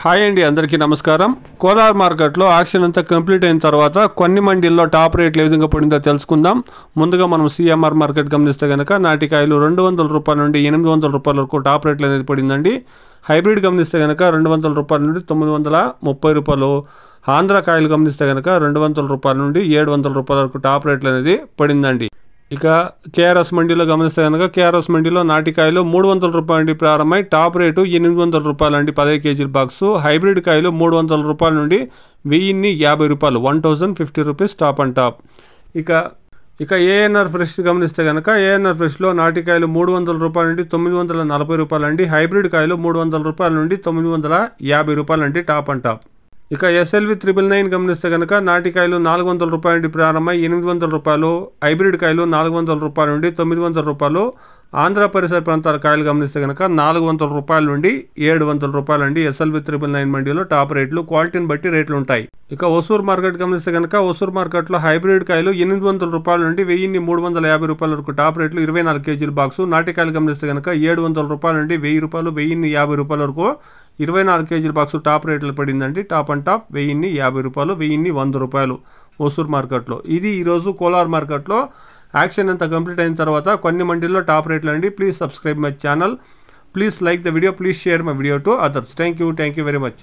Hi అండి, అందరికీ నమస్కారం. కోలార్ మార్కెట్లో యాక్షన్ అంతా కంప్లీట్ అయిన తర్వాత కొన్ని మండీల్లో టాప్ రేట్లు ఏ విధంగా పడిందో తెలుసుకుందాం. ముందుగా మనం సిఎంఆర్ మార్కెట్ గమనిస్తే కనుక నాటికాయలు 200 రూపాయల నుండి 800 రూపాయల వరకు టాప్ రేట్లు అనేది పడిందండి. హైబ్రిడ్ గమనిస్తే కనుక 200 రూపాయల నుండి 930 రూపాయలు. ఆంధ్ర కాయలు గమనిస్తే కనుక 200 రూపాయల నుండి 700 రూపాయల వరకు టాప్ రేట్లు అనేది పడిందండి. ఇక కేఆర్ఎస్ మండీలో గమనిస్తే కనుక కేఆర్ఎస్ మండీలో నాటికాయలు 300 రూపాయల నుండి ప్రారంభమై టాప్ రేటు 800 రూపాయలు అండి 15 కేజీల బాక్సు. హైబ్రిడ్ కాయలు 300 రూపాయల నుండి 1050 రూపాయలు, 1050 రూపీస్ టాప్ అండ్ టాప్. ఇక ఏఎన్ఆర్ ఫ్రెష్ గమనిస్తే కనుక ఏఎన్ఆర్ ఫ్రెష్లో నాటికాయలు 300 రూపాయల నుండి 940 రూపాయలు అండి. హైబ్రిడ్ కాయలు 300 రూపాయల నుండి 950 రూపాయలు అండి టాప్ అండ్ టాప్. ఇక ఎస్ఎల్వి 999 గమనిస్తే కనుక నాటికాయలు 400 రూపాయల నుండి ప్రారంభమై 800 రూపాయలు. హైబ్రిడ్ కాయలు 400 రూపాయల నుండి 900 రూపాయలు. ఆంధ్ర పరిసర ప్రాంతాల కాయలు గమనిస్తే కనుక 400 రూపాయల నుండి 700 రూపాయలు అండి. ఎస్ఎల్వి 999 మండీలో టాప్ రేట్లు, క్వాలిటీని బట్టి రేట్లు ఉంటాయి. ఇక ఒసూరు మార్కెట్ గమనిస్తే కనుక ఒసూరు మార్కెట్లో హైబ్రిడ్ కాయలు 800 రూపాయల నుండి 1350 రూపాయల వరకు టాప్ రేట్లు, 24 కేజీల బాక్సు. నాటికాయలు గమనిస్తే కనుక 700 రూపాయల నుండి 1000 రూపాయలు, 1050 రూపాయల వరకు 24 కేజీల బాక్సు టాప్ రేట్లు పడిందండి. టాప్ అండ్ టాప్ 1050 రూపాయలు, 1100 రూపాయలు ఒసూరు మార్కెట్లో. ఇది ఈరోజు కోలార్ మార్కెట్లో యాక్షన్ అంతా కంప్లీట్ అయిన తర్వాత కొన్ని మండీల్లో టాప్ రేట్లు అండి. Please subscribe my channel, please like the video, please share my video to others. Thank you very much.